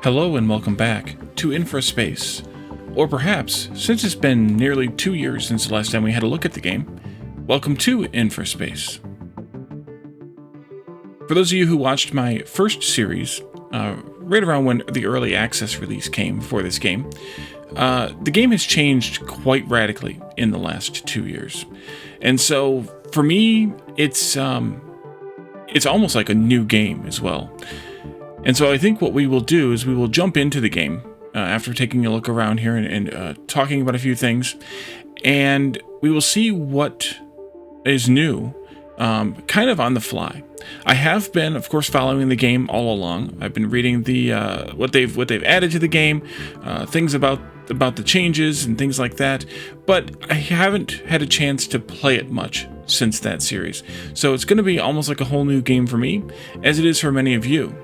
Hello and welcome back to InfraSpace. Or perhaps, since it's been nearly 2 years since the last time we had a look at the game, welcome to InfraSpace. For those of you who watched my first series, right around when the early access release came for this game, the game has changed quite radically in the last 2 years. And so, for me, it's almost like a new game as well. And so I think what we will do is we will jump into the game after taking a look around here and talking about a few things, and we will see what is new, kind of on the fly. I have been, of course, following the game all along. I've been reading the what they've added to the game, things about the changes and things like that, but I haven't had a chance to play it much since that series. So it's going to be almost like a whole new game for me, as it is for many of you.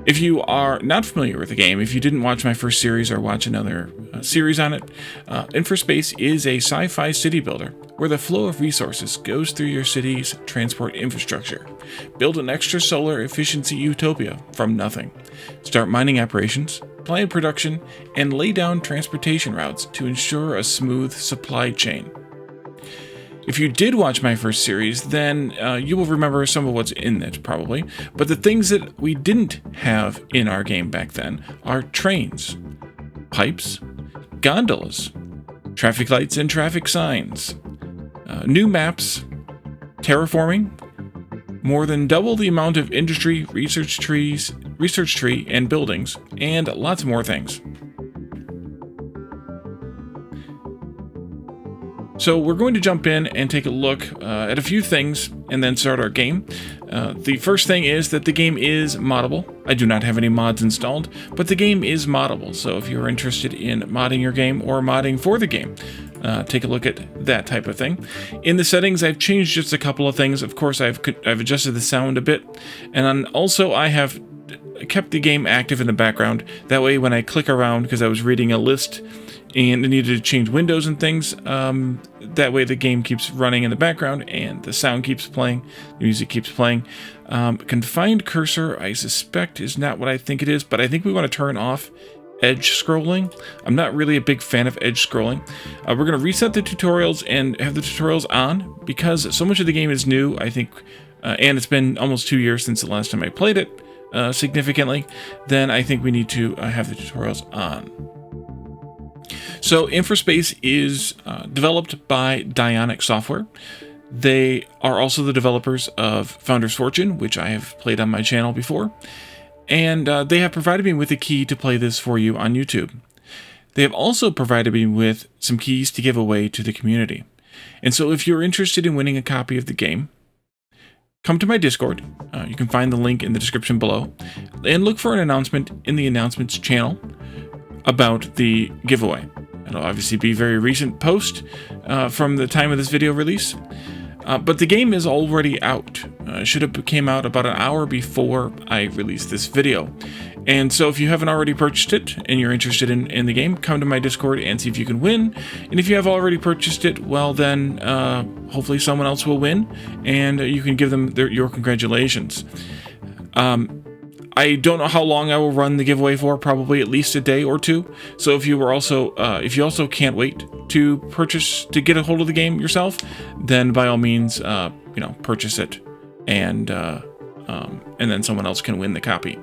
If you are not familiar with the game, if you didn't watch my first series or watch another series on it, InfraSpace is a sci-fi city builder where the flow of resources goes through your city's transport infrastructure. Build an extrasolar efficiency utopia from nothing. Start mining operations, plan production, and lay down transportation routes to ensure a smooth supply chain. If you did watch my first series, then you will remember some of what's in it, probably. But the things that we didn't have in our game back then are trains, pipes, gondolas, traffic lights and traffic signs, new maps, terraforming, more than double the amount of industry, research tree, and buildings, and lots more things. So we're going to jump in and take a look at a few things and then start our game. The first thing is that the game is moddable. I do not have any mods installed, but the game is moddable. So if you're interested in modding your game or modding for the game, take a look at that type of thing. In the settings, I've changed just a couple of things. Of course, I've adjusted the sound a bit, and then also I have kept the game active in the background. That way, when I click around, because I was reading a list and I needed to change windows and things, that way the game keeps running in the background and the sound keeps playing, the music keeps playing. Confined cursor, I suspect, is not what I think it is, but I think we want to turn off edge scrolling. I'm not really a big fan of edge scrolling. We're going to reset the tutorials and have the tutorials on, because so much of the game is new, I think, and it's been almost 2 years since the last time I played it significantly. Then I think we need to have the tutorials on. So InfraSpace is developed by Dionic software. They are also the developers of Founder's Fortune, which I have played on my channel before. And they have provided me with a key to play this for you on YouTube. They have also provided me with some keys to give away to the community. And so if you're interested in winning a copy of the game, come to my Discord. You can find the link in the description below. And look for an announcement in the announcements channel about the giveaway. It'll obviously be a very recent post from the time of this video release. But the game is already out. Should have came out about an hour before I released this video. And so if you haven't already purchased it and you're interested in the game, come to my Discord and see if you can win. And if you have already purchased it, well then hopefully someone else will win and you can give them your congratulations. I don't know how long I will run the giveaway for, probably at least a day or two. So if you also can't wait to get a hold of the game yourself, then by all means, purchase it, and then someone else can win the copy.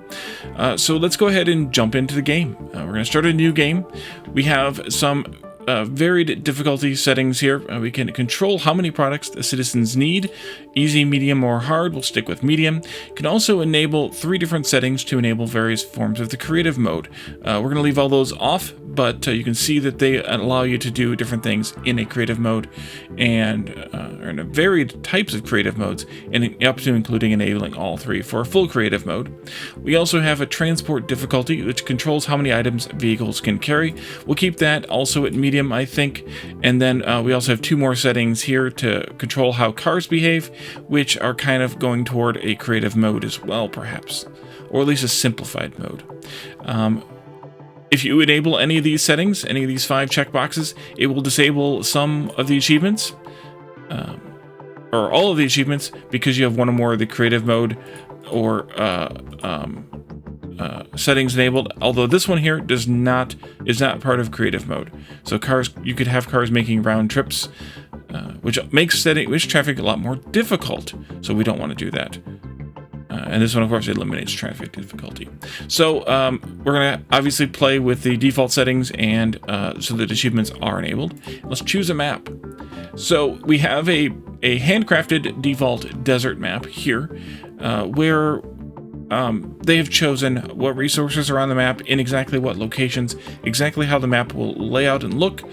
So let's go ahead and jump into the game. We're going to start a new game. We have some varied difficulty settings here. We can control how many products the citizens need. Easy, medium, or hard. We'll stick with medium. You can also enable 3 different settings to enable various forms of the creative mode. We're going to leave all those off, but you can see that they allow you to do different things in a creative mode and in a varied types of creative modes, and up to including enabling all 3 for a full creative mode. We also have a transport difficulty, which controls how many items vehicles can carry. We'll keep that also at medium, I think. And then we also have 2 more settings here to control how cars behave, which are kind of going toward a creative mode as well, perhaps, or at least a simplified mode. If you enable any of these settings, any of these 5 checkboxes, it will disable some of the achievements, or all of the achievements, because you have one or more of the creative mode or settings enabled, although this one here is not part of creative mode. So you could have cars making round trips, which makes traffic a lot more difficult. So we don't want to do that. And this one, of course, eliminates traffic difficulty. So we're going to obviously play with the default settings, and so that achievements are enabled. Let's choose a map. So we have a handcrafted default desert map here, where they have chosen what resources are on the map, in exactly what locations, exactly how the map will lay out and look,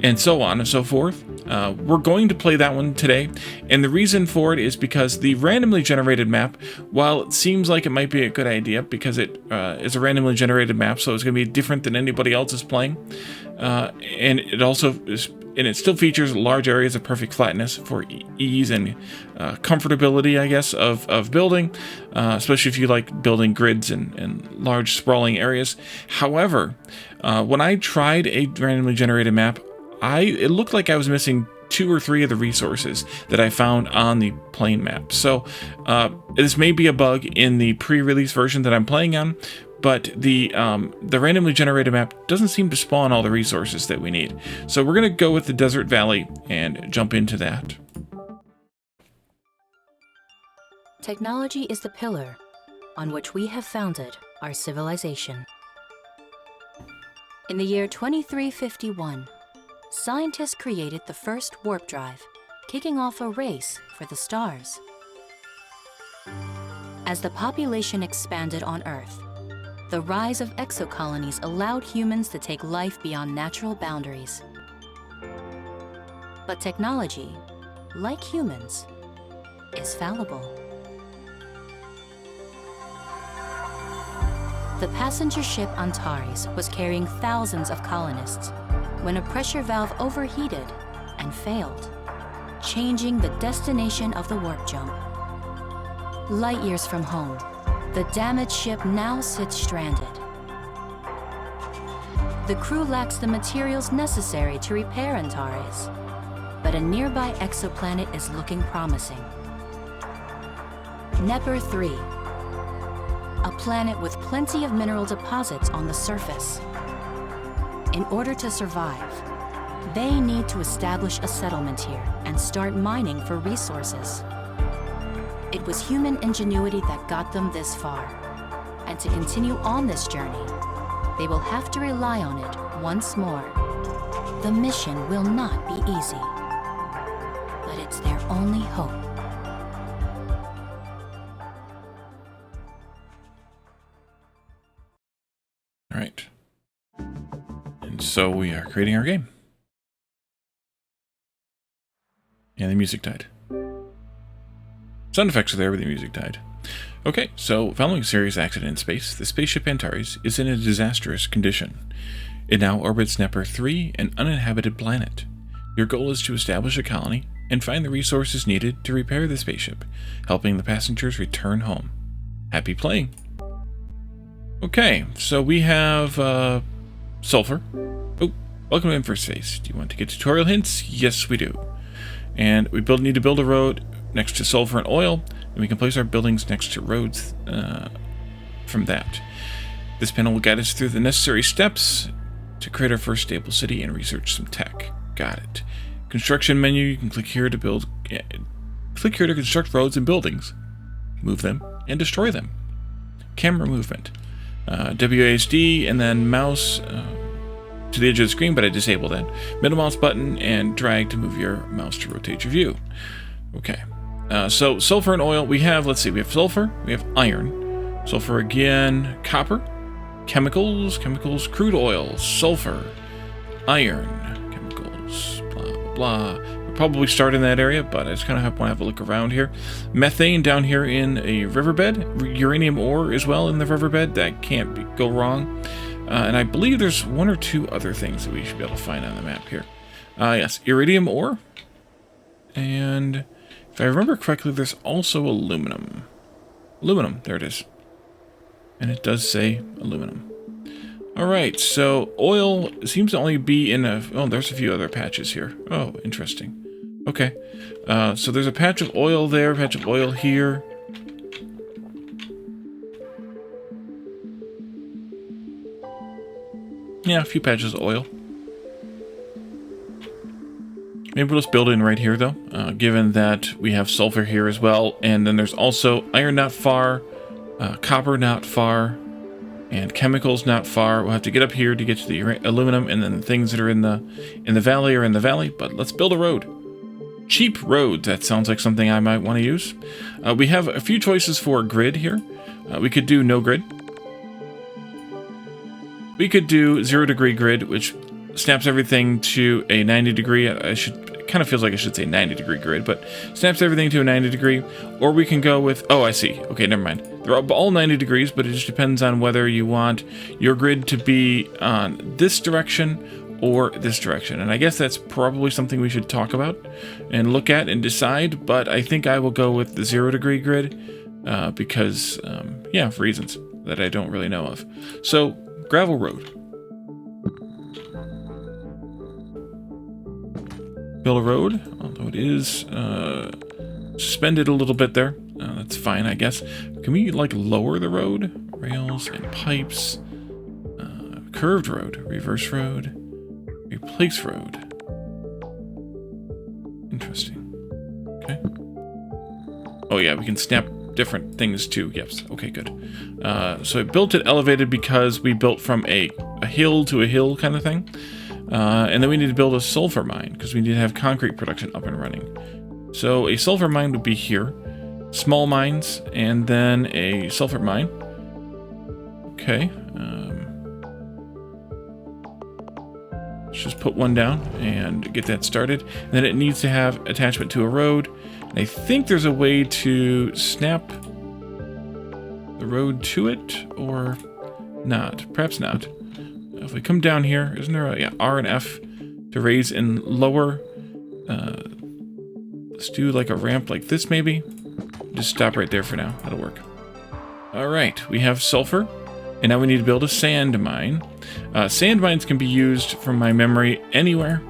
and so on and so forth. We're going to play that one today, and the reason for it is because the randomly generated map, while it seems like it might be a good idea because it is a randomly generated map, so it's going to be different than anybody else is playing, and it still features large areas of perfect flatness for ease and comfortability, I guess, of building, especially if you like building grids and large sprawling areas. However, when I tried a randomly generated map, it looked like I was missing 2 or 3 of the resources that I found on the plain map. So this may be a bug in the pre-release version that I'm playing on, but the randomly generated map doesn't seem to spawn all the resources that we need. So we're going to go with the Desert Valley and jump into that. Technology is the pillar on which we have founded our civilization. In the year 2351, scientists created the first warp drive, kicking off a race for the stars. As the population expanded on Earth, the rise of exocolonies allowed humans to take life beyond natural boundaries. But technology, like humans, is fallible. The passenger ship Antares was carrying thousands of colonists when a pressure valve overheated and failed, changing the destination of the warp jump. Light years from home, the damaged ship now sits stranded. The crew lacks the materials necessary to repair Antares, but a nearby exoplanet is looking promising. Nepper 3, a planet with plenty of mineral deposits on the surface. In order to survive, they need to establish a settlement here and start mining for resources. It was human ingenuity that got them this far, and to continue on this journey, they will have to rely on it once more. The mission will not be easy, but it's their only hope. All right. And so we are creating our game. And the music died. Sound effects are there, but the music died. Okay, so following a serious accident in space, the spaceship Antares is in a disastrous condition. It now orbits Nepper 3, an uninhabited planet. Your goal is to establish a colony and find the resources needed to repair the spaceship, helping the passengers return home. Happy playing! Okay, so we have sulfur. Oh, welcome to InfraSpace. Do you want to get tutorial hints? Yes, we do. And we need to build a road next to sulfur and oil, and we can place our buildings next to roads from that. This panel will guide us through the necessary steps to create our first stable city and research some tech. Got it. Construction menu, you can click here to click here to construct roads and buildings, move them, and destroy them. Camera movement. WASD and then mouse to the edge of the screen, but I disabled that. Middle mouse button and drag to move your mouse to rotate your view. Okay. So sulfur and oil, we have sulfur, we have iron, sulfur again, copper, chemicals, crude oil, sulfur, iron, chemicals, blah, blah, blah. We'll probably start in that area, but I just kind of want to have a look around here. Methane down here in a riverbed, uranium ore as well in the riverbed, that can't go wrong. And I believe there's 1 or 2 other things that we should be able to find on the map here. Yes, iridium ore, and if I remember correctly, there's also aluminum. Aluminum, there it is. And it does say aluminum. Alright, so oil seems to only be in oh, there's a few other patches here. Oh, interesting. Okay, so there's a patch of oil there, a patch of oil here. Yeah, a few patches of oil. Maybe we'll just build it in right here, though, given that we have sulfur here as well. And then there's also iron not far, copper not far, and chemicals not far. We'll have to get up here to get to the aluminum, and then the things that are in the valley are in the valley. But let's build a road. Cheap roads. That sounds like something I might want to use. We have a few choices for grid here. We could do no grid. We could do 0 degree grid, which snaps everything to a 90 degree. It kind of feels like I should say 90 degree grid, but snaps everything to a 90 degree. Or we can go with, oh, I see. Okay, never mind. They're all 90 degrees, but it just depends on whether you want your grid to be on this direction or this direction. And I guess that's probably something we should talk about and look at and decide, but I think I will go with the 0 degree grid because, yeah, for reasons that I don't really know of. So, gravel road. Build a road, although it is suspended a little bit there. That's fine, I guess. Can we, like, lower the road? Rails and pipes. Curved road. Reverse road. Replace road. Interesting. Okay. Oh, yeah, we can snap different things, too. Yes. Okay, good. So I built it elevated because we built from a hill to a hill kind of thing. And then we need to build a sulfur mine because we need to have concrete production up and running. So a sulfur mine would be here, small mines, and then a sulfur mine. Okay. Let's just put one down and get that started. And then it needs to have attachment to a road. And I think there's a way to snap the road to it, or not. Perhaps not. If we come down here, isn't there a R and F to raise and lower? Let's do like a ramp like this, maybe. Just stop right there for now. That'll work. All right, we have sulfur, and now we need to build a sand mine. Sand mines can be used, from my memory, anywhere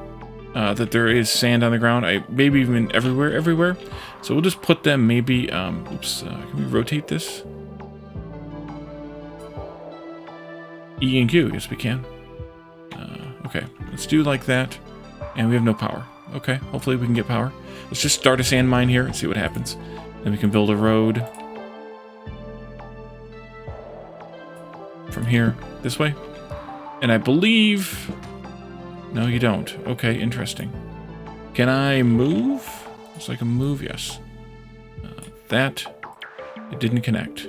that there is sand on the ground. Maybe even everywhere. So we'll just put them maybe. Oops. Can we rotate this? E and Q, yes we can. Okay, let's do like that. And we have no power. Okay, hopefully we can get power. Let's just start a sand mine here and see what happens. Then we can build a road from here this way. And I believe... No, you don't. Okay, interesting. Can I move? Looks like a move, yes. That, it didn't connect.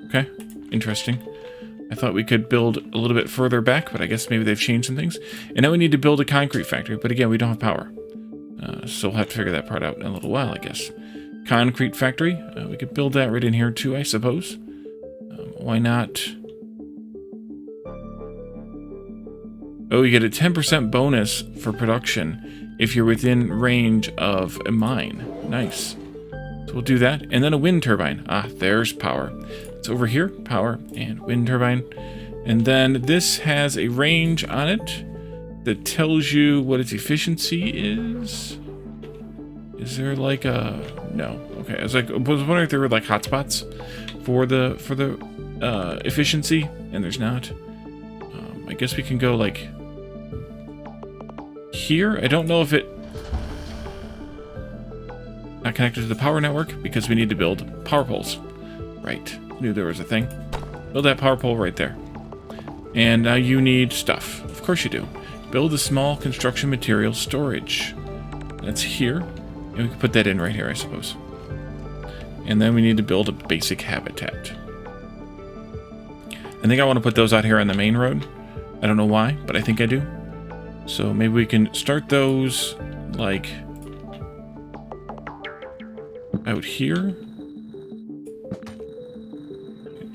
Okay, interesting. I thought we could build a little bit further back, but I guess maybe they've changed some things. And now we need to build a concrete factory, but again, we don't have power. So we'll have to figure that part out in a little while, I guess. Concrete factory. We could build that right in here too, I suppose. Why not? Oh, you get a 10% bonus for production if you're within range of a mine. Nice. So we'll do that. And then a wind turbine. Ah, there's power. It's over here, power and wind turbine. And then this has a range on it that tells you what its efficiency is. Is there like a... No. Okay, I was wondering if there were like hotspots for the efficiency, and there's not. I guess we can go like here. I don't know if it... Not connected to the power network because we need to build power poles. Right. Knew there was a thing. Build that power pole right there. And now you need stuff. Of course you do. Build a small construction material storage. That's here. And we can put that in right here, I suppose. And then we need to build a basic habitat. I think I want to put those out here on the main road. I don't know why, but I think I do. So maybe we can start those like out here.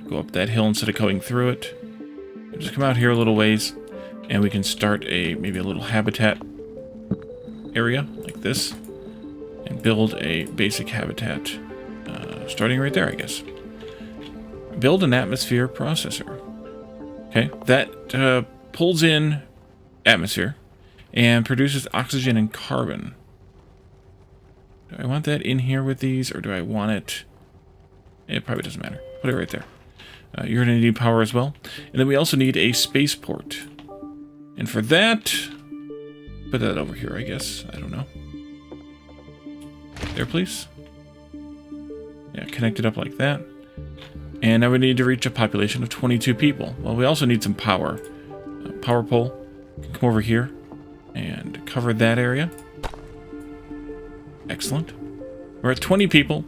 Go up that hill instead of going through it. Just come out here a little ways, and we can start maybe a little habitat area like this, and build a basic habitat starting right there, I guess. Build an atmosphere processor. Okay, that pulls in atmosphere and produces oxygen and carbon. Do I want that in here with these, or do I want it? It probably doesn't matter. Put it right there. You're going to need power as well. And then we also need a spaceport. And for that, put that over here, I guess. I don't know. There, please. Yeah, connect it up like that. And now we need to reach a population of 22 people. Well, we also need some power. Power pole. Come over here and cover that area. Excellent. We're at 20 people.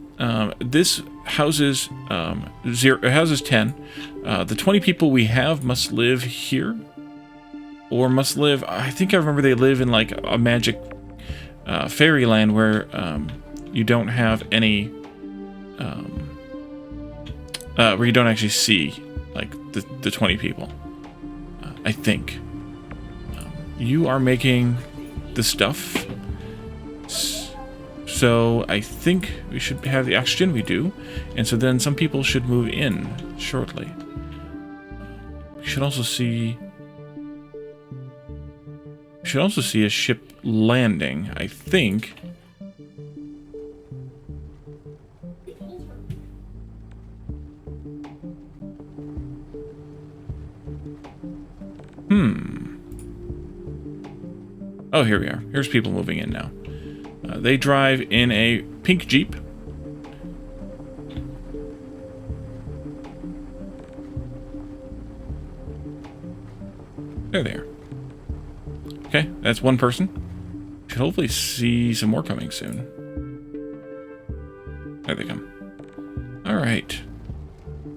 This houses it houses 10. The 20 people we have must live here, or must live. I think I remember they live in like a magic fairyland where you don't have any, where you don't actually see like the 20 people. I think. You are making the stuff. So I think we should have the oxygen. We do. And so then some people should move in shortly. We should also see a ship landing, I think. Oh, here we are. Here's people moving in now. They drive in a pink Jeep. There they are. Okay, that's one person. Should hopefully see some more coming soon. There they come. All right.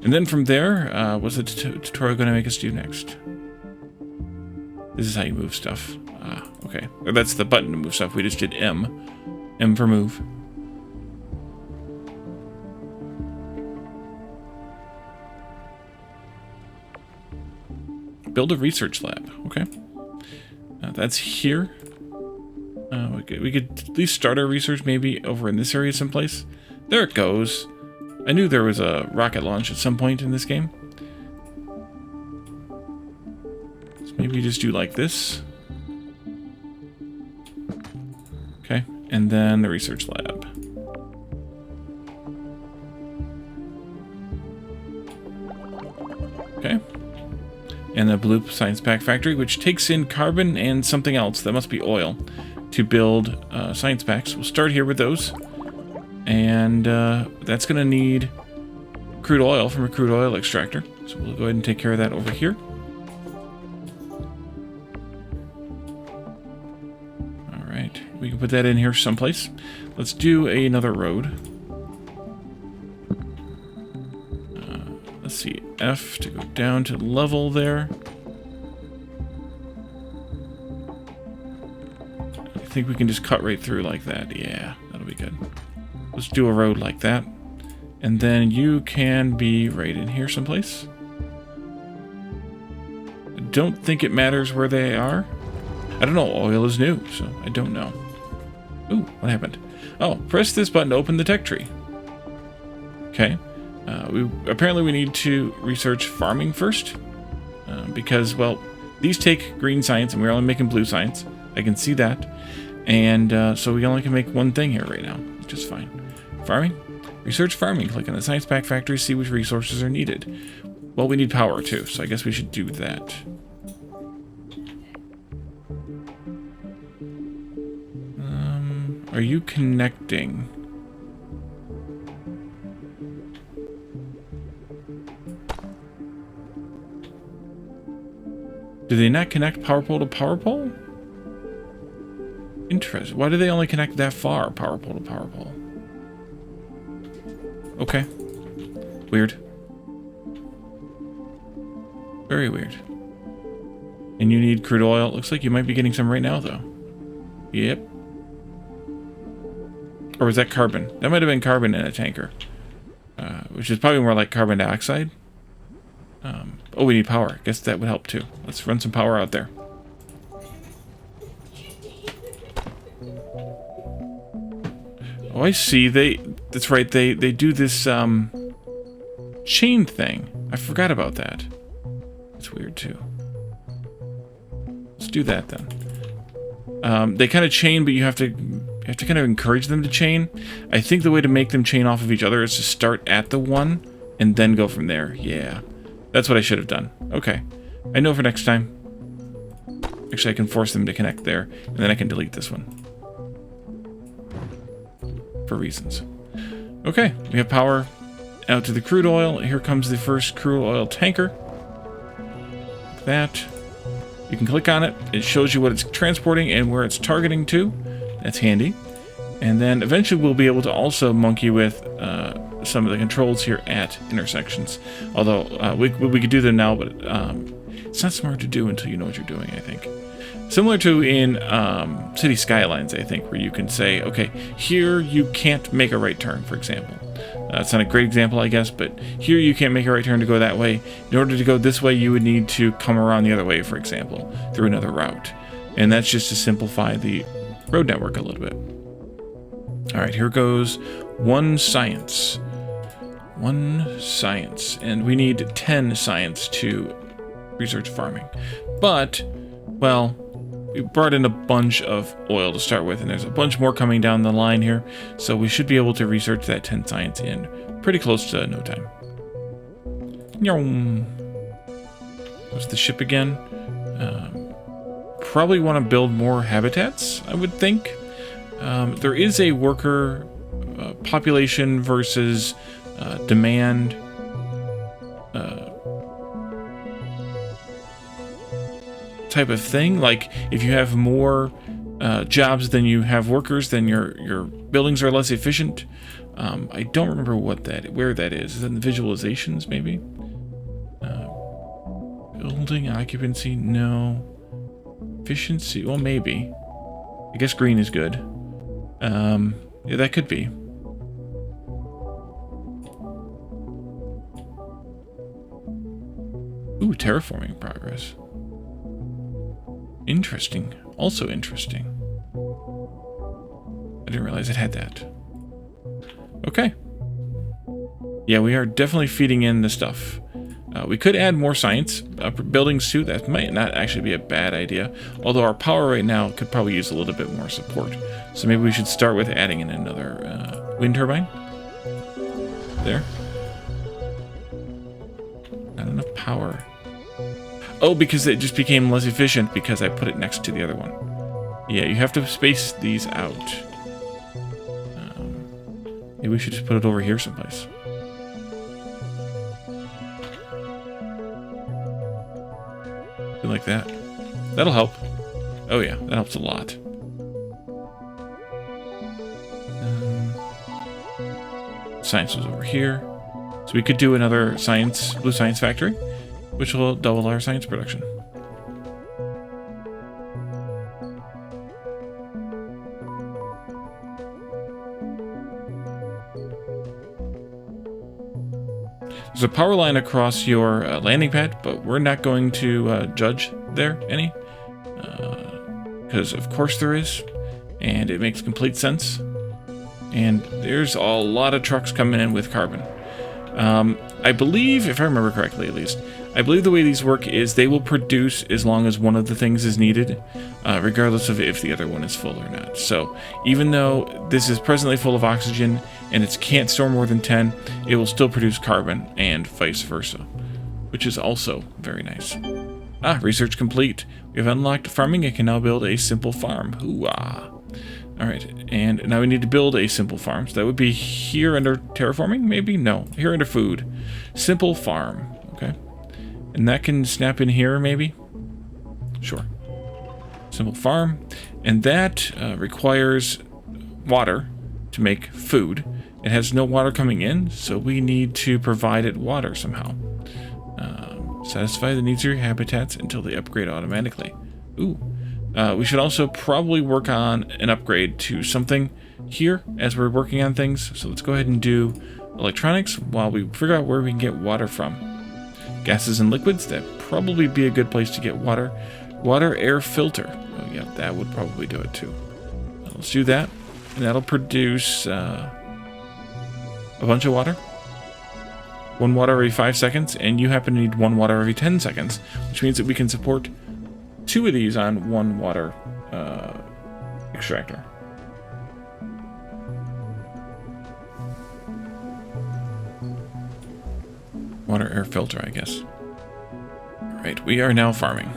And then from there, what's the tutorial going to make us do next? This is how you move stuff. Okay. That's the button to move stuff. We just did M. M for move. Build a research lab. Okay. That's here. We could at least start our research maybe over in this area someplace. There it goes. I knew there was a rocket launch at some point in this game. So maybe just do like this. Okay, and then the research lab. Okay. And the blue science pack factory, which takes in carbon and something else, that must be oil, to build science packs. We'll start here with those. And that's going to need crude oil from a crude oil extractor. So we'll go ahead and take care of that over here. Alright, we can put that in here someplace. Let's do another road. Let's see, F to go down to level there. I think we can just cut right through like that. Yeah, that'll be good. Let's do a road like that. And then you can be right in here someplace. I don't think it matters where they are. I don't know, oil is new, so I don't know. Ooh, what happened? Oh, press this button to open the tech tree. Okay. Apparently we need to research farming first. Because, well, these take green science and we're only making blue science. I can see that. And so we only can make one thing here right now, which is fine. Farming? Research farming. Click on the science pack factory, see which resources are needed. Well, we need power too, so I guess we should do that. Are you connecting? Do they not connect power pole to power pole? Interesting. Why do they only connect that far, power pole to power pole? Okay. Weird. Very weird. And you need crude oil. Looks like you might be getting some right now, though. Yep. Or was that carbon? That might have been carbon in a tanker. Which is probably more like carbon dioxide. Oh, we need power. Guess that would help, too. Let's run some power out there. Oh, I see. That's right. They do this chain thing. I forgot about that. It's weird too. Let's do that then. They kind of chain, but you have to kind of encourage them to chain. I think the way to make them chain off of each other is to start at the one and then go from there. Yeah. That's what I should have done. Okay. I know for next time. Actually, I can force them to connect there, and then I can delete this one. For reasons. Okay, we have power out to the crude oil. Here comes the first crude oil tanker. Like that. You can click on it. It shows you what it's transporting and where it's targeting to. That's handy. And then eventually we'll be able to also monkey with some of the controls here at intersections. Although we could do them now, but it's not smart to do until you know what you're doing, I think. Similar to in City Skylines, I think, where you can say, okay, here you can't make a right turn, for example. It's not a great example, I guess, but here you can't make a right turn to go that way. In order to go this way, you would need to come around the other way, for example, through another route. And that's just to simplify the road network a little bit. All right, here goes one science. One science. And we need 10 science to research farming. But, well, we brought in a bunch of oil to start with, and there's a bunch more coming down the line here. So we should be able to research that 10 science in pretty close to no time. There's the ship again. Probably want to build more habitats, I would think. There is a worker population versus demand type of thing. Like if you have more jobs than you have workers, then your buildings are less efficient. I don't remember where that is. Is that in the visualizations maybe? Building occupancy, no. Efficiency, well maybe. I guess green is good. Yeah, that could be. Ooh, terraforming progress. Interesting. Also interesting. I didn't realize it had that. Okay. Yeah, we are definitely feeding in the stuff. We could add more science buildings too. That might not actually be a bad idea. Although our power right now could probably use a little bit more support. So maybe we should start with adding in another wind turbine. There. Not enough power. Oh, because it just became less efficient because I put it next to the other one. Yeah, you have to space these out. Maybe we should just put it over here someplace. Like that. That'll help. Oh yeah, that helps a lot. Science was over here. So we could do another blue science factory, which will double our science production. There's a power line across your landing pad, but we're not going to judge there any. Because of course there is, and it makes complete sense. And there's a lot of trucks coming in with carbon. I believe, if I remember correctly at least, I believe the way these work is they will produce as long as one of the things is needed, regardless of if the other one is full or not. So even though this is presently full of oxygen and it can't store more than 10, it will still produce carbon and vice versa, which is also very nice. Research complete. We have unlocked farming and can now build a simple farm. Hooah! Alright, and now we need to build a simple farm. So that would be here under terraforming, maybe? No, here under food. Simple farm, okay. And that can snap in here, maybe? Sure. Simple farm. And that requires water to make food. It has no water coming in, so we need to provide it water somehow. Satisfy the needs of your habitats until they upgrade automatically. Ooh. We should also probably work on an upgrade to something here as we're working on things. So let's go ahead and do electronics while we figure out where we can get water from. Gases and liquids, that'd probably be a good place to get water. Water air filter. Oh yeah, that would probably do it too. Let's do that. And that'll produce a bunch of water. 1 water every 5 seconds, and you happen to need 1 water every 10 seconds, which means that we can support 2 of these on 1 water extractor. Water air filter, I guess. Right, we are now farming.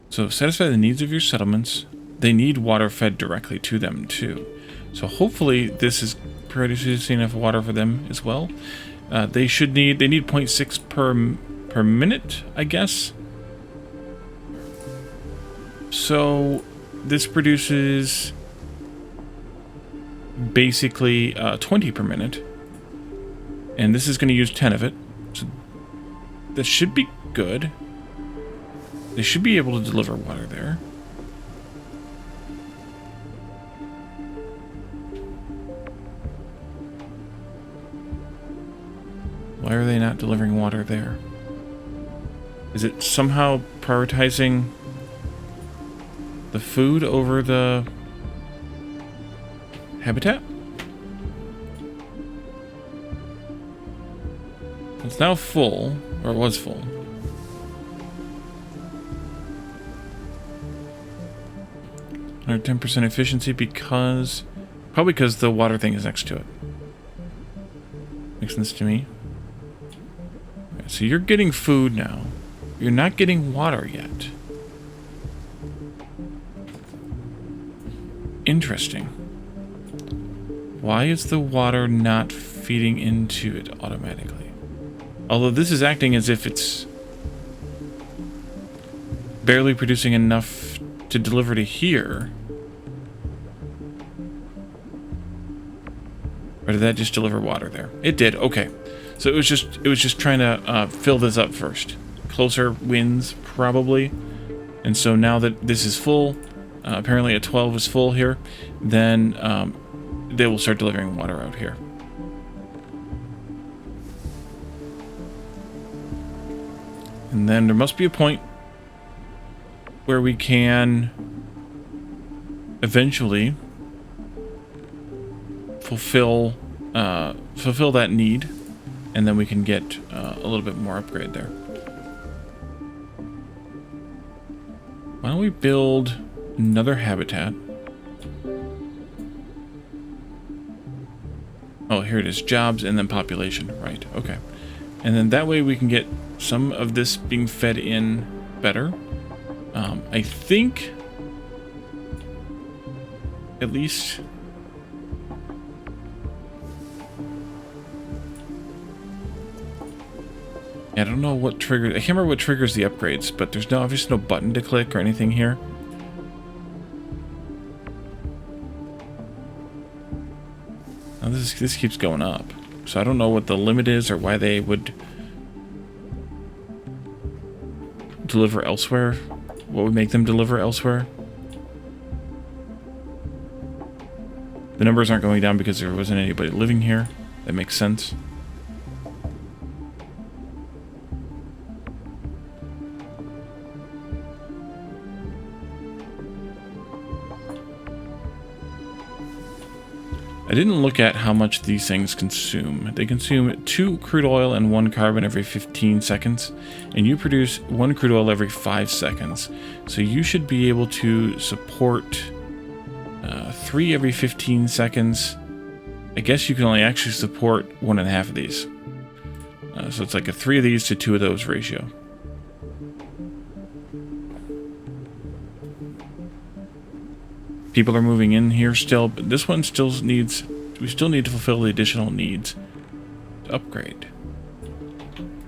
So satisfy the needs of your settlements. They need water fed directly to them too. So hopefully this is producing enough water for them as well. They need 0.6 per minute, I guess. So this produces basically 20 per minute. And this is going to use 10 of it. So this should be good. They should be able to deliver water there. Why are they not delivering water there? Is it somehow prioritizing the food over the habitat? It's now full, or it was full. Or 10% efficiency probably because the water thing is next to it. Makes sense to me. Okay, so you're getting food now. You're not getting water yet. Interesting. Why is the water not feeding into it automatically? Although this is acting as if it's barely producing enough to deliver to here. Or did that just deliver water there? It did. Okay. So it was just trying to fill this up first. Closer winds probably. And so now that this is full, apparently a 12 is full here, then they will start delivering water out here. And then there must be a point where we can eventually fulfill that need, and then we can get a little bit more upgrade there. Why don't we build another habitat? Oh, here it is. Jobs and then population. Right, okay. And then that way we can get some of this being fed in better. I think at least I don't know what triggers. I can't remember what triggers the upgrades, but there's obviously no button to click or anything here. Now this keeps going up, so I don't know what the limit is or why they would deliver elsewhere. What would make them deliver elsewhere? The numbers aren't going down because there wasn't anybody living here. That makes sense. I didn't look at how much these things consume. They consume 2 crude oil and 1 carbon every 15 seconds, and you produce 1 crude oil every 5 seconds. So you should be able to support 3 every 15 seconds. I guess you can only actually support 1.5 of these. So it's like a 3 of these to 2 of those ratio. People are moving in here still, but this one still needs, we still need to fulfill the additional needs to upgrade.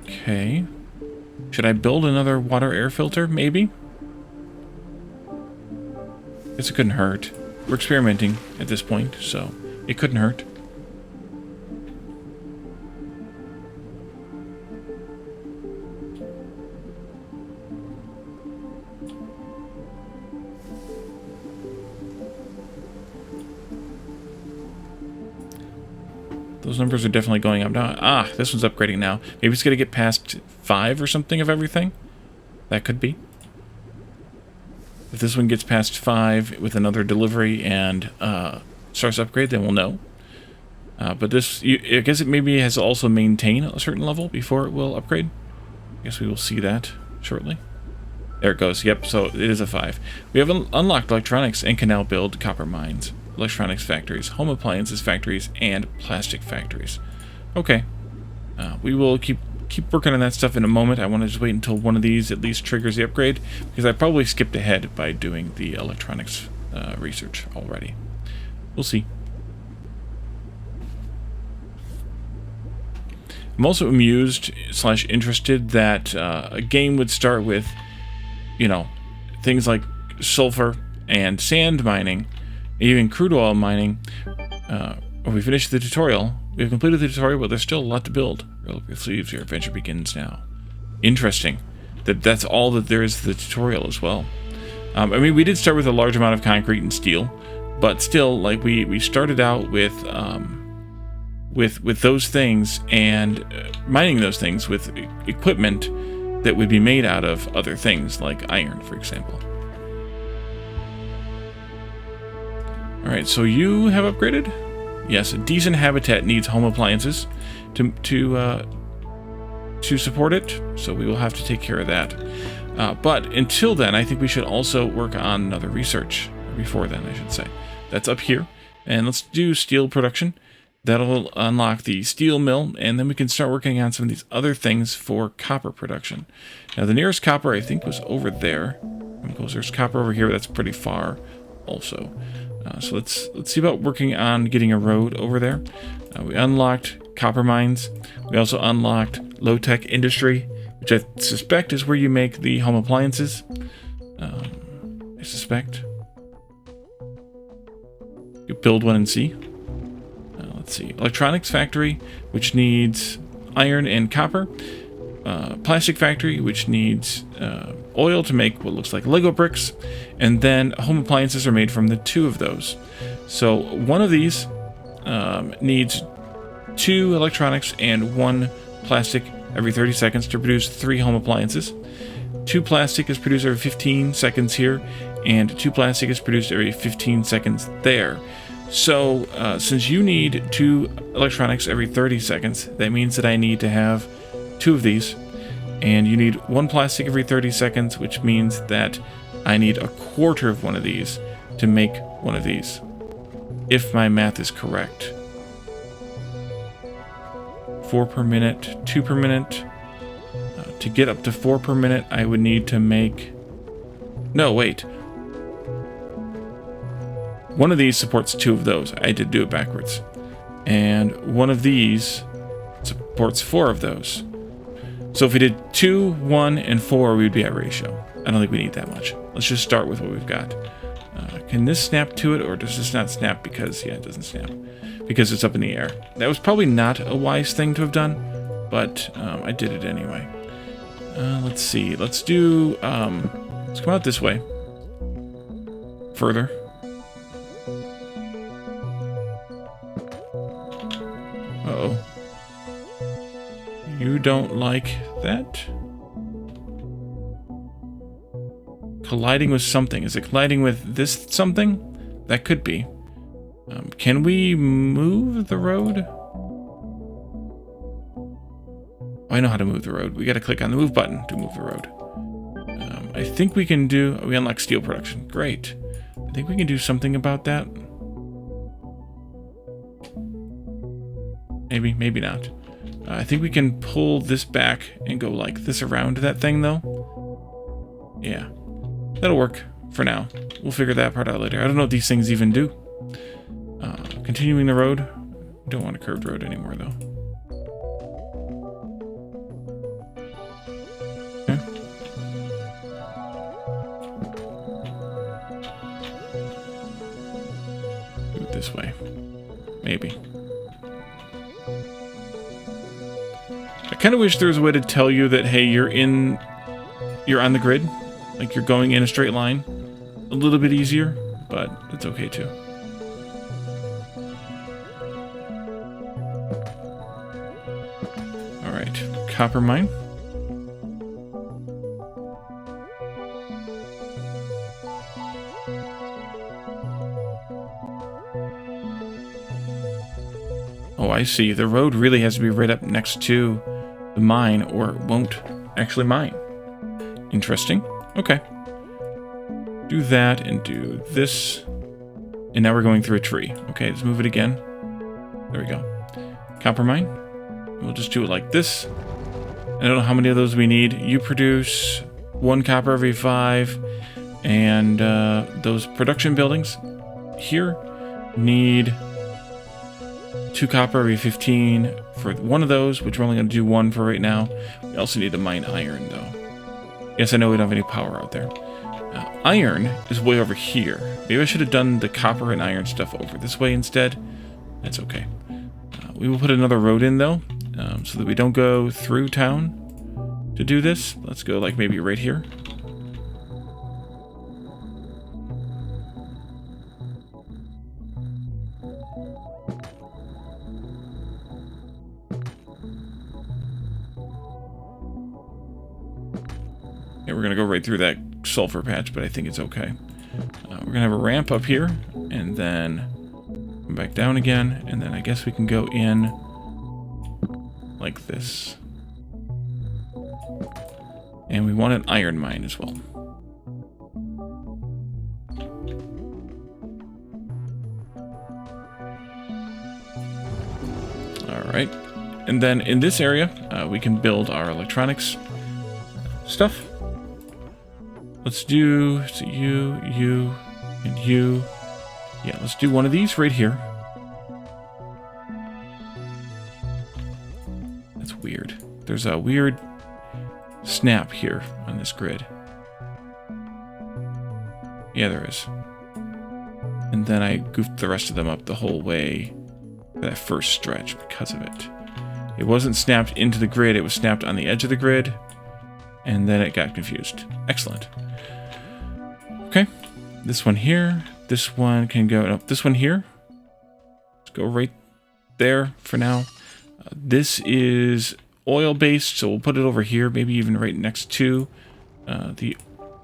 Okay. Should I build another water air filter? Maybe? Guess it couldn't hurt. We're experimenting at this point, so it couldn't hurt. Those numbers are definitely going up now. Ah, this one's upgrading now. Maybe it's going to get past 5 or something of everything. That could be. If this one gets past 5 with another delivery and starts to upgrade, then we'll know. But this, I guess it maybe has to also maintain a certain level before it will upgrade. I guess we will see that shortly. There it goes. Yep, so it is a 5. We have unlocked electronics and can now build copper mines, electronics factories, home appliances factories, and plastic factories. Okay. We will keep working on that stuff in a moment. I want to just wait until one of these at least triggers the upgrade, because I probably skipped ahead by doing the electronics research already. We'll see. I'm also amused / interested that a game would start with, you know, things like sulfur and sand mining, even crude oil mining. When we finish the tutorial, we've completed the tutorial, but there's still a lot to build. Roll up your sleeves, your adventure begins now. Interesting. That's all that there is to the tutorial as well. I mean, we did start with a large amount of concrete and steel, but still, like, we started out with those things and mining those things with equipment that would be made out of other things, like iron, for example. Alright, so you have upgraded? Yes, a decent habitat needs home appliances to support it, so we will have to take care of that. But until then, I think we should also work on another research. Before then, I should say. That's up here. And let's do steel production. That'll unlock the steel mill, and then we can start working on some of these other things for copper production. Now, the nearest copper, I think, was over there. Because there's copper over here, but that's pretty far also. So let's see about working on getting a road over there. We unlocked copper mines. We also unlocked low-tech industry, which I suspect is where you make the home appliances. I suspect. You build one and see. Let's see. Electronics factory, which needs iron and copper. Plastic factory, which needs oil to make what looks like Lego bricks. And then home appliances are made from the 2 of those. So one of these needs 2 electronics and 1 plastic every 30 seconds to produce 3 home appliances. 2 plastic is produced every 15 seconds here, and 2 plastic is produced every 15 seconds there. So, since you need 2 electronics every 30 seconds, that means that I need to have 2 of these, and you need 1 plastic every 30 seconds, which means that I need a quarter of one of these to make one of these, if my math is correct. 4 per minute, 2 per minute. To get up to 4 per minute, I would need to make... No, wait. One of these supports 2 of those. I did do it backwards. And one of these supports 4 of those. So if we did 2, 1, and 4, we'd be at ratio. I don't think we need that much. Let's just start with what we've got. Can this snap to it, or does this not snap because... Yeah, it doesn't snap. Because it's up in the air. That was probably not a wise thing to have done, but I did it anyway. Let's see. Let's do... let's come out this way. Further. Uh-oh. You don't like that? Colliding with something. Is it colliding with this something? That could be. Can we move the road? Oh, I know how to move the road. We gotta click on the move button to move the road. I think we can do... We unlock steel production. Great. I think we can do something about that. Maybe, maybe not. I think we can pull this back and go like this around that thing, though. Yeah. That'll work for now. We'll figure that part out later. I don't know what these things even do. Continuing the road. Don't want a curved road anymore, though. Okay. Do it this way. Maybe. I kind of wish there was a way to tell you that, hey, you're on the grid. Like you're going in a straight line. A little bit easier, but it's okay too. Alright, copper mine. Oh, I see. The road really has to be right up next to the mine, or it won't actually mine. Interesting. Okay. Do that and do this. And now we're going through a tree. Okay, let's move it again. There we go. Copper mine. We'll just do it like this. I don't know how many of those we need. You produce 1 copper every 5. And those production buildings here need 2 copper every 15 for one of those, which we're only going to do 1 for right now. We also need to mine iron, though. Yes, I know we don't have any power out there. Iron is way over here. Maybe I should have done the copper and iron stuff over this way instead. That's okay. We will put another road in, though, so that we don't go through town to do this. Let's go, like, maybe right here. Yeah, we're going to go right through that sulfur patch, but I think it's okay. We're going to have a ramp up here, and then come back down again, and then I guess we can go in like this. And we want an iron mine as well. Alright. And then in this area, we can build our electronics stuff. Let's do you, and you. Yeah, let's do one of these right here. That's weird. There's a weird snap here on this grid. Yeah, there is. And then I goofed the rest of them up the whole way for that first stretch because of it. It wasn't snapped into the grid, it was snapped on the edge of the grid, and then it got confused. Excellent. Okay, this one here. This one can go, no, this one here. Let's go right there for now. This is oil-based, so we'll put it over here, maybe even right next to the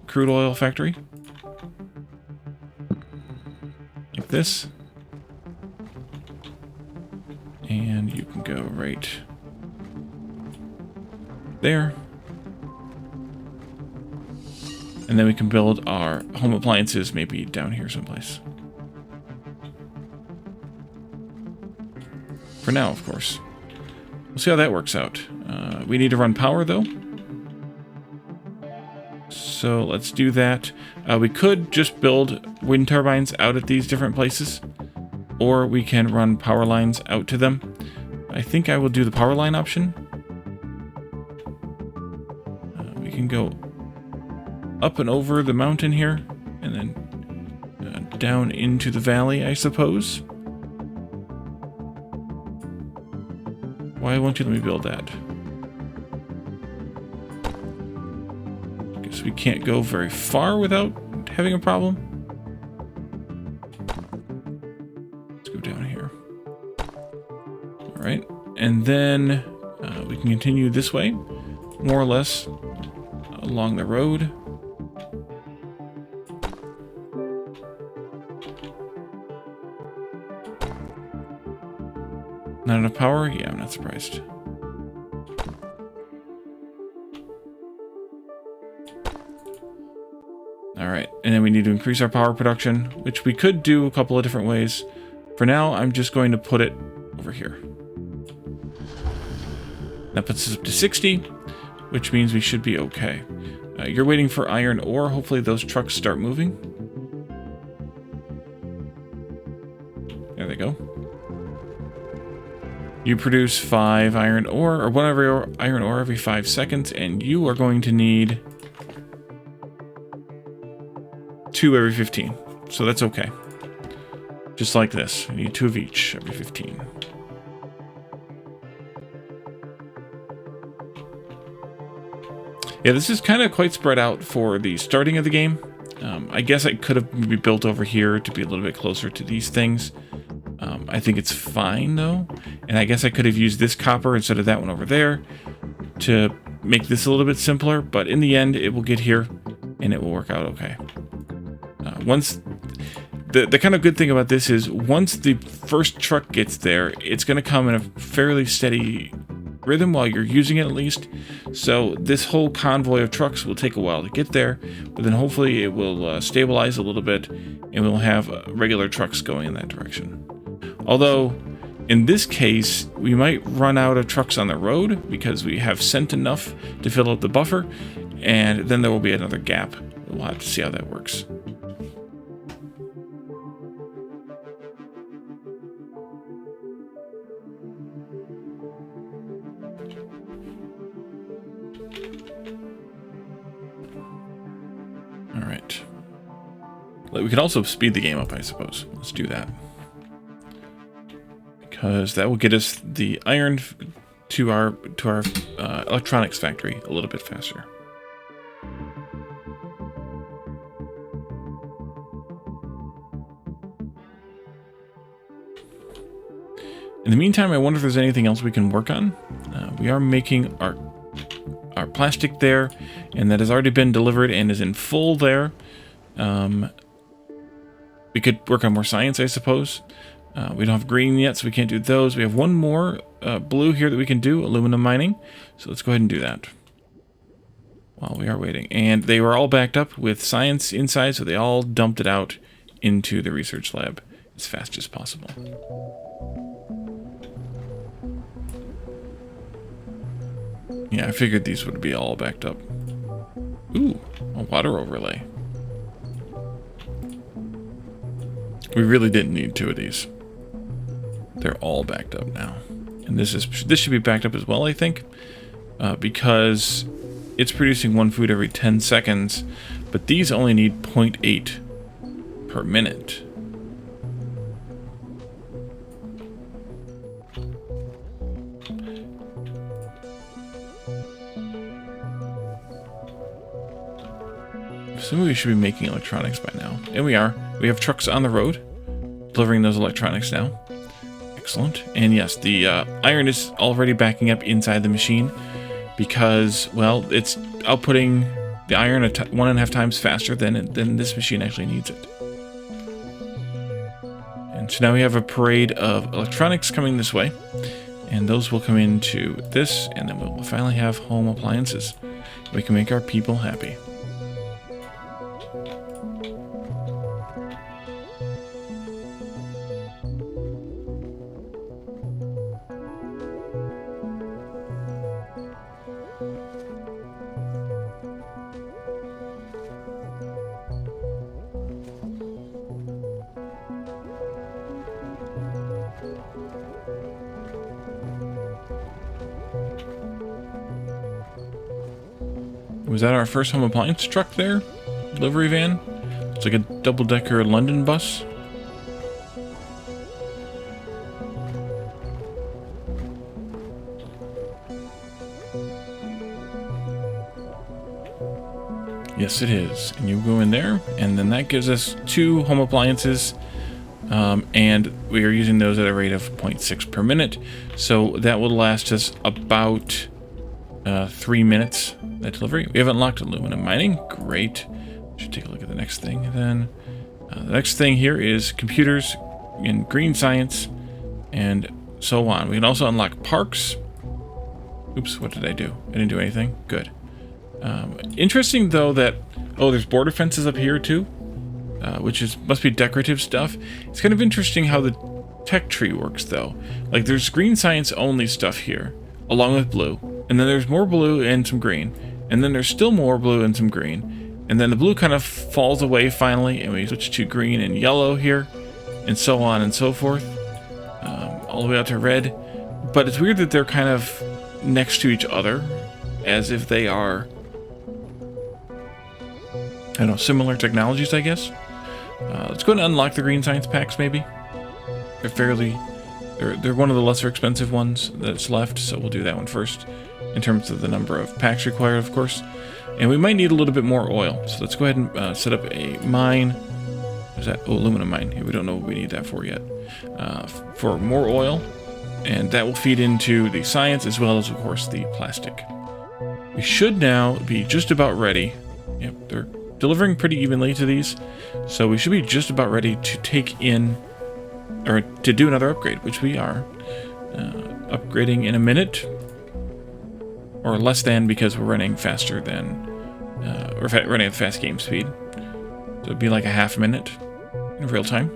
crude oil factory. Like this. And you can go right there. And then we can build our home appliances maybe down here someplace. For now, of course. We'll see how that works out. We need to run power, though. So let's do that. We could just build wind turbines out at these different places. Or we can run power lines out to them. I think I will do the power line option. We can go up and over the mountain here, and then down into the valley, I suppose. Why won't you let me build that? I guess we can't go very far without having a problem. Let's go down here. Alright, and then we can continue this way, more or less along the road. Not enough power? Yeah, I'm not surprised. Alright, and then we need to increase our power production, which we could do a couple of different ways. For now, I'm just going to put it over here. That puts us up to 60, which means we should be okay. You're waiting for iron ore. Hopefully those trucks start moving. There they go. You produce 5 iron ore, or 1 iron ore every 5 seconds, and you are going to need 2 every 15. So that's okay. Just like this. You need 2 of each every 15. Yeah, this is kind of quite spread out for the starting of the game. I guess I could have maybe built over here to be a little bit closer to these things. I think it's fine, though. And I guess I could have used this copper instead of that one over there to make this a little bit simpler. But in the end, it will get here, and it will work out okay. the kind of good thing about this is once the first truck gets there, it's going to come in a fairly steady rhythm while you're using it at least. So this whole convoy of trucks will take a while to get there, but then hopefully it will stabilize a little bit and we'll have regular trucks going in that direction. Although in this case, we might run out of trucks on the road because we have sent enough to fill up the buffer, and then there will be another gap. We'll have to see how that works. All right. We could also speed the game up, I suppose. Let's do that. Because that will get us the iron to our electronics factory a little bit faster. In the meantime, I wonder if there's anything else we can work on. We are making our plastic there, and that has already been delivered and is in full there. We could work on more science, I suppose. We don't have green yet, so we can't do those. We have one more blue here that we can do, aluminum mining. So let's go ahead and do that while we are waiting. And they were all backed up with science inside, so they all dumped it out into the research lab as fast as possible. Yeah, I figured these would be all backed up. Ooh, a water overlay. We really didn't need 2 of these. They're all backed up now. And this should be backed up as well, I think. Because it's producing 1 food every 10 seconds. But these only need 0.8 per minute. So we should be making electronics by now. And we are. We have trucks on the road delivering those electronics now. Excellent. And yes, the iron is already backing up inside the machine because, well, it's outputting the iron 1.5 times faster than this machine actually needs it. And so now we have a parade of electronics coming this way. And those will come into this, and then we'll finally have home appliances. We can make our people happy. Was that our first home appliance truck there? Delivery van? It's like a double-decker London bus. Yes, it is. And you go in there, and then that gives us 2 home appliances, and we are using those at a rate of 0.6 per minute. So that will last us about 3 minutes, that delivery. We haven't unlocked aluminum mining. Great. Should take a look at the next thing then. The next thing here is computers and green science and so on. We can also unlock parks. Oops, what did I do? I didn't do anything. Good. Interesting though that, oh, there's border fences up here too, which must be decorative stuff. It's kind of interesting how the tech tree works though. Like there's green science only stuff here, along with blue. And then there's more blue and some green. And then there's still more blue and some green. And then the blue kind of falls away finally, and we switch to green and yellow here, and so on and so forth, all the way out to red. But it's weird that they're kind of next to each other, as if they are, I don't know, similar technologies, I guess. Let's go ahead and unlock the green science packs, maybe. They're one of the lesser expensive ones that's left, so we'll do that one first, in terms of the number of packs required, of course. And we might need a little bit more oil, so let's go ahead and set up a mine. What's that? Oh, aluminum mine. Here, we don't know what we need that for yet. For more oil, and that will feed into the science as well as, of course, the plastic. We should now be just about ready. Yep, they're delivering pretty evenly to these, so we should be just about ready to take in, or to do another upgrade, which we are upgrading in a minute, or less than, because we're running faster than, we're running at fast game speed. So it'd be like a half a minute in real time.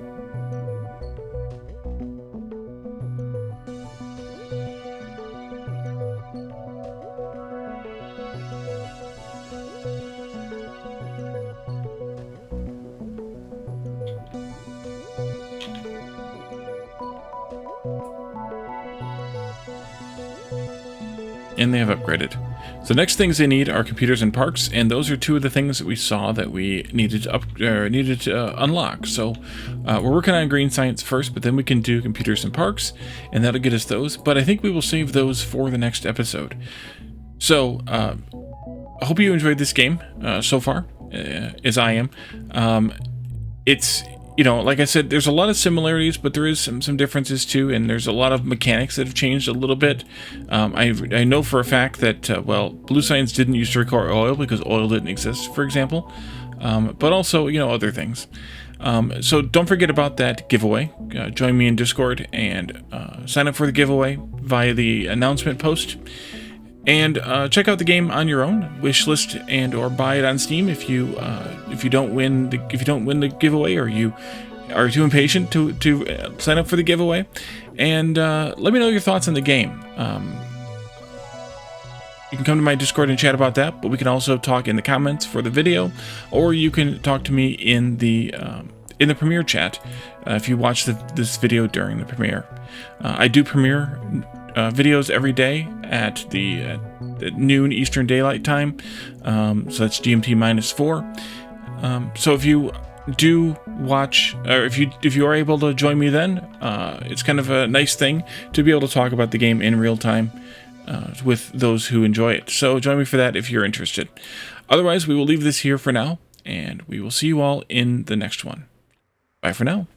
And they have upgraded. So next things they need are computers and parks, and those are two of the things that we saw that we needed to unlock. So we're working on green science first, but then we can do computers and parks, and that'll get us those. But I think we will save those for the next episode. So I hope you enjoyed this game so far, as I am. It's, you know, like I said, there's a lot of similarities, but there is some differences too, and there's a lot of mechanics that have changed a little bit. I know for a fact that, well, Blue Science didn't used to require oil because oil didn't exist, for example, but also, you know, other things. So don't forget about that giveaway. Join me in Discord and sign up for the giveaway via the announcement post. And check out the game on your own, wishlist and or buy it on Steam if you don't win the giveaway, or you are too impatient to sign up for the giveaway. And let me know your thoughts on the game. You can come to my Discord and chat about that, but we can also talk in the comments for the video, or you can talk to me in the premiere chat if you watch this video during the premiere. I do premiere videos every day at at noon Eastern Daylight Time, so that's GMT -4. So if you do watch, or if you are able to join me then, it's kind of a nice thing to be able to talk about the game in real time with those who enjoy it. So join me for that if you're interested. Otherwise, we will leave this here for now, and we will see you all in the next one. Bye for now.